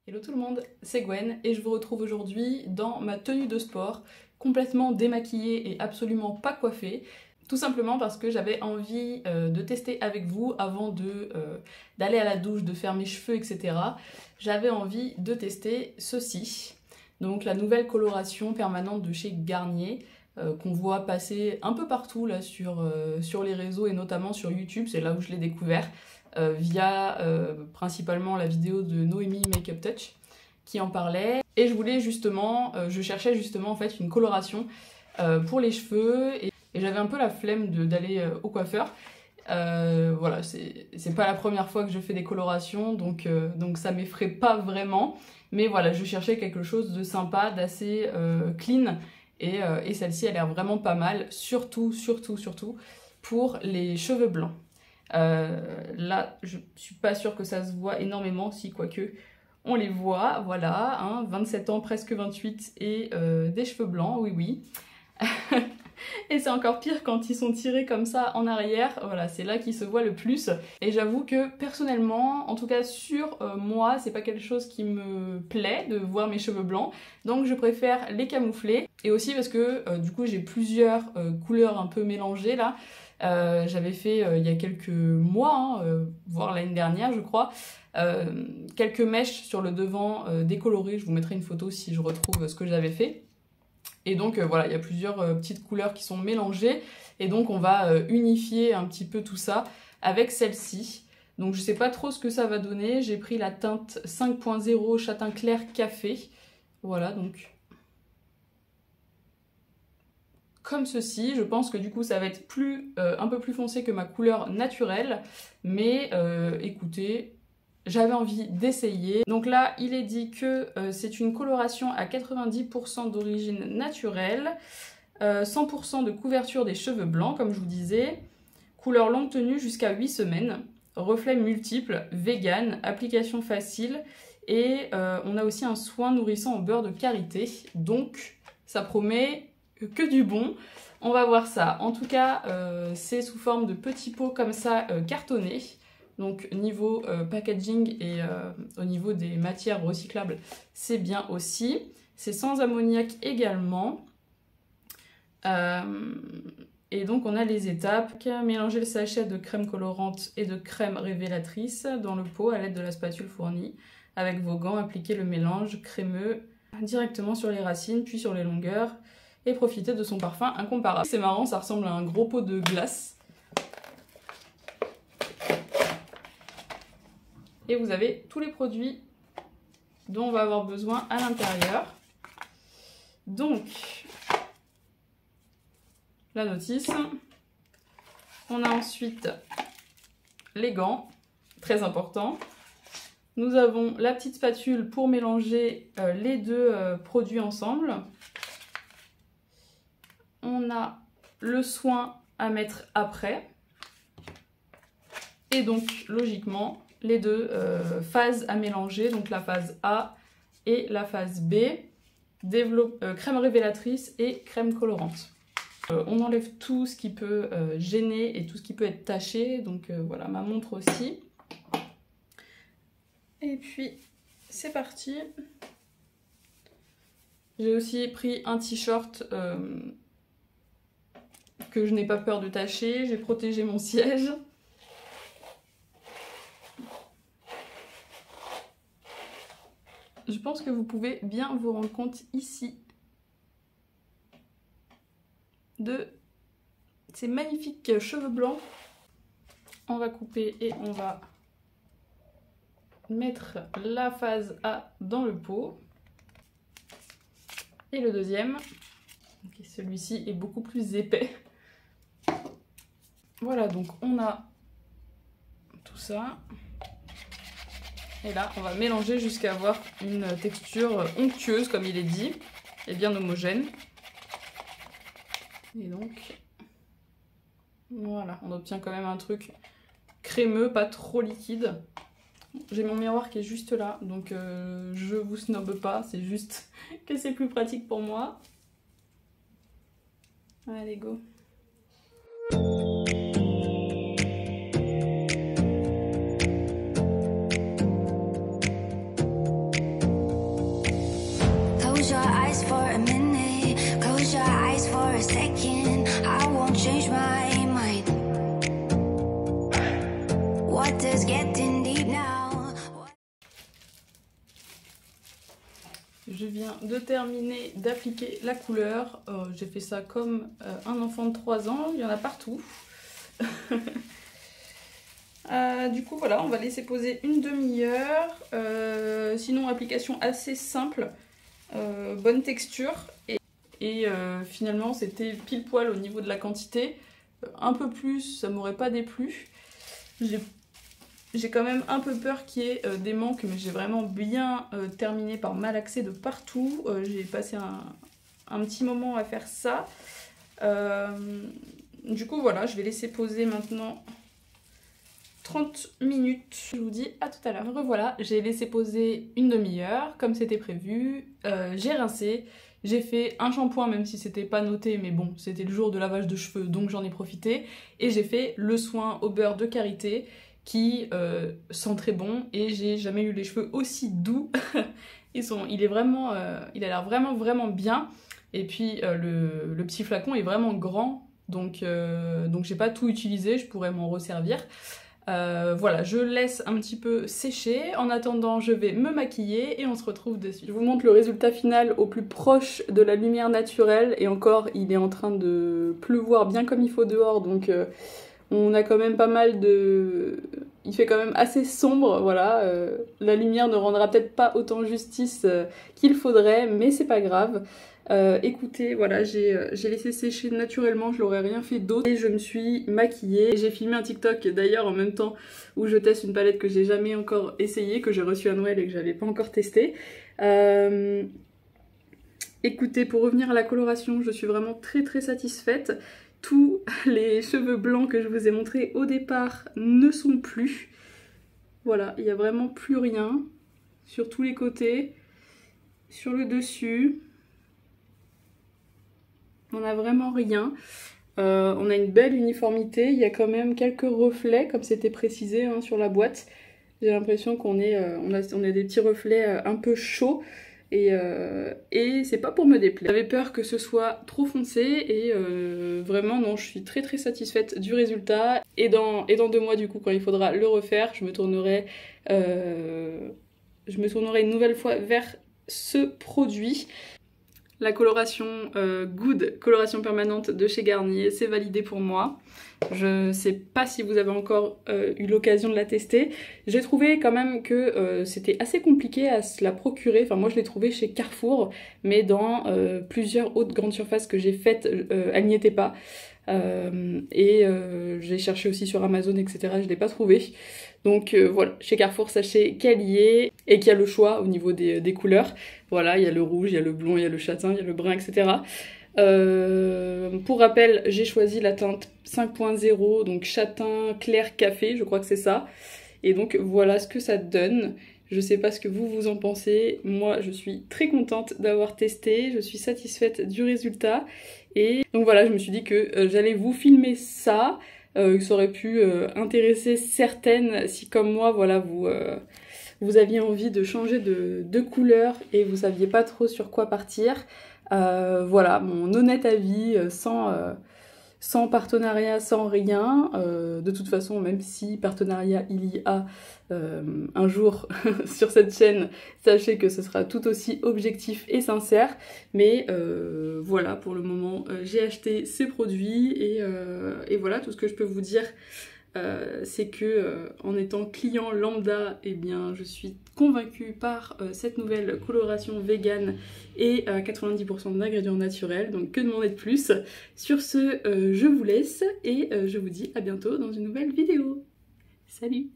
Hello tout le monde, c'est Gwen et je vous retrouve aujourd'hui dans ma tenue de sport, complètement démaquillée et absolument pas coiffée, tout simplement parce que j'avais envie de tester avec vous avant d'aller à la douche, de faire mes cheveux, etc. J'avais envie de tester ceci, donc la nouvelle coloration permanente de chez Garnier, qu'on voit passer un peu partout là sur les réseaux et notamment sur YouTube, c'est là où je l'ai découvert. Via principalement la vidéo de Noémie Makeup Touch qui en parlait, et je cherchais justement en fait une coloration pour les cheveux et j'avais un peu la flemme d'aller au coiffeur. Voilà, c'est pas la première fois que je fais des colorations, donc ça m'effraie pas vraiment, mais voilà, je cherchais quelque chose de sympa, d'assez clean, et celle-ci a l'air vraiment pas mal, surtout pour les cheveux blancs. Là, je suis pas sûre que ça se voit énormément, si quoique on les voit, voilà, hein, 27 ans, presque 28, et des cheveux blancs, oui. Et c'est encore pire quand ils sont tirés comme ça en arrière, voilà, c'est là qu'ils se voient le plus. Et j'avoue que personnellement, en tout cas sur moi, c'est pas quelque chose qui me plaît de voir mes cheveux blancs, donc je préfère les camoufler. Et aussi parce que du coup j'ai plusieurs couleurs un peu mélangées là. J'avais fait il y a quelques mois, voire l'année dernière je crois, quelques mèches sur le devant décolorées, je vous mettrai une photo si je retrouve ce que j'avais fait. Et donc voilà, il y a plusieurs petites couleurs qui sont mélangées, et donc on va unifier un petit peu tout ça avec celle-ci. Donc je sais pas trop ce que ça va donner, j'ai pris la teinte 5.0 châtain clair café, voilà, donc comme ceci. Je pense que du coup ça va être un peu plus foncé que ma couleur naturelle, mais écoutez, j'avais envie d'essayer. Donc là il est dit que c'est une coloration à 90% d'origine naturelle, 100% de couverture des cheveux blancs comme je vous disais, couleur longue tenue jusqu'à 8 semaines, reflets multiples, vegan, application facile, et on a aussi un soin nourrissant au beurre de karité, donc ça promet que du bon. On va voir ça. En tout cas, c'est sous forme de petits pots comme ça cartonnés. Donc niveau packaging et au niveau des matières recyclables, c'est bien aussi. C'est sans ammoniac également. Et donc on a les étapes. Mélanger le sachet de crème colorante et de crème révélatrice dans le pot à l'aide de la spatule fournie. Avec vos gants, appliquez le mélange crémeux directement sur les racines, puis sur les longueurs, et profiter de son parfum incomparable. C'est marrant, ça ressemble à un gros pot de glace. Et vous avez tous les produits dont on va avoir besoin à l'intérieur. Donc, la notice. On a ensuite les gants, très important. Nous avons la petite spatule pour mélanger les deux produits ensemble. On a le soin à mettre après. Et donc, logiquement, les deux phases à mélanger, donc la phase A et la phase B, crème révélatrice et crème colorante. On enlève tout ce qui peut gêner et tout ce qui peut être taché, donc voilà, ma montre aussi. Et puis, c'est parti. J'ai aussi pris un t-shirt que je n'ai pas peur de tacher, j'ai protégé mon siège. Je pense que vous pouvez bien vous rendre compte ici de ces magnifiques cheveux blancs. On va couper et on va mettre la phase A dans le pot. Et le deuxième, okay, celui-ci est beaucoup plus épais. Voilà, donc on a tout ça. Et là, on va mélanger jusqu'à avoir une texture onctueuse, comme il est dit, et bien homogène. Et donc, voilà, on obtient quand même un truc crémeux, pas trop liquide. J'ai mon miroir qui est juste là, donc je vous snobe pas, c'est juste que c'est plus pratique pour moi. Allez, go! Je viens de terminer d'appliquer la couleur. J'ai fait ça comme un enfant de 3 ans, il y en a partout. Du coup voilà, on va laisser poser une demi-heure. Sinon application assez simple, bonne texture. Et finalement c'était pile poil au niveau de la quantité. Un peu plus, ça m'aurait pas déplu. J'ai quand même un peu peur qu'il y ait des manques, mais j'ai vraiment bien terminé par malaxer de partout. J'ai passé un petit moment à faire ça. Du coup voilà, je vais laisser poser maintenant 30 minutes. Je vous dis à tout à l'heure. Revoilà, j'ai laissé poser une demi-heure comme c'était prévu. J'ai rincé. J'ai fait un shampoing même si c'était pas noté, mais bon, c'était le jour de lavage de cheveux donc j'en ai profité. Et j'ai fait le soin au beurre de karité qui sent très bon et j'ai jamais eu les cheveux aussi doux. Il a l'air vraiment bien. Et puis le petit flacon est vraiment grand donc j'ai pas tout utilisé, je pourrais m'en resservir. Voilà, je laisse un petit peu sécher. En attendant, je vais me maquiller et on se retrouve dessus. Je vous montre le résultat final au plus proche de la lumière naturelle. Et encore, il est en train de pleuvoir bien comme il faut dehors. Donc on a quand même pas mal de... Il fait quand même assez sombre, voilà. La lumière ne rendra peut-être pas autant justice qu'il faudrait, mais c'est pas grave. Écoutez, voilà, j'ai laissé sécher naturellement, je l'aurais rien fait d'autre. Et je me suis maquillée. J'ai filmé un TikTok d'ailleurs en même temps où je teste une palette que j'ai jamais encore essayée, que j'ai reçue à Noël et que j'avais pas encore testée. Écoutez, pour revenir à la coloration, je suis vraiment très satisfaite. Tous les cheveux blancs que je vous ai montrés au départ ne sont plus. Voilà, il n'y a vraiment plus rien sur tous les côtés, sur le dessus. On n'a vraiment rien. On a une belle uniformité. Il y a quand même quelques reflets, comme c'était précisé hein, sur la boîte. J'ai l'impression qu'on on a des petits reflets un peu chauds. Et c'est pas pour me déplaire. J'avais peur que ce soit trop foncé et vraiment non, je suis très satisfaite du résultat. Et dans 2 mois du coup, quand il faudra le refaire, je me tournerai une nouvelle fois vers ce produit. La coloration Good, coloration permanente de chez Garnier, c'est validé pour moi. Je sais pas si vous avez encore eu l'occasion de la tester. J'ai trouvé quand même que c'était assez compliqué à se la procurer. Enfin moi je l'ai trouvée chez Carrefour, mais dans plusieurs autres grandes surfaces que j'ai faites, elle n'y était pas. J'ai cherché aussi sur Amazon, etc. Je l'ai pas trouvée. Donc voilà, chez Carrefour, sachez qu'elle y est et qu'il y a le choix au niveau des couleurs. Voilà, il y a le rouge, il y a le blond, il y a le châtain, il y a le brun, etc. Pour rappel, j'ai choisi la teinte 5.0, donc châtain clair café, je crois que c'est ça. Et donc voilà ce que ça donne. Je sais pas ce que vous en pensez. Moi, je suis très contente d'avoir testé. Je suis satisfaite du résultat. Et donc voilà, je me suis dit que j'allais vous filmer ça. Ça aurait pu intéresser certaines si comme moi, voilà, vous aviez envie de changer de couleur et vous saviez pas trop sur quoi partir. Voilà, mon honnête avis, sans partenariat, sans rien. De toute façon, même si partenariat il y a un jour sur cette chaîne, sachez que ce sera tout aussi objectif et sincère. Mais voilà, pour le moment, j'ai acheté ces produits et voilà, tout ce que je peux vous dire. C'est que en étant client lambda, eh bien, je suis convaincue par cette nouvelle coloration vegan et 90% d'ingrédients naturels, donc que demander de plus. Sur ce, je vous laisse et je vous dis à bientôt dans une nouvelle vidéo. Salut!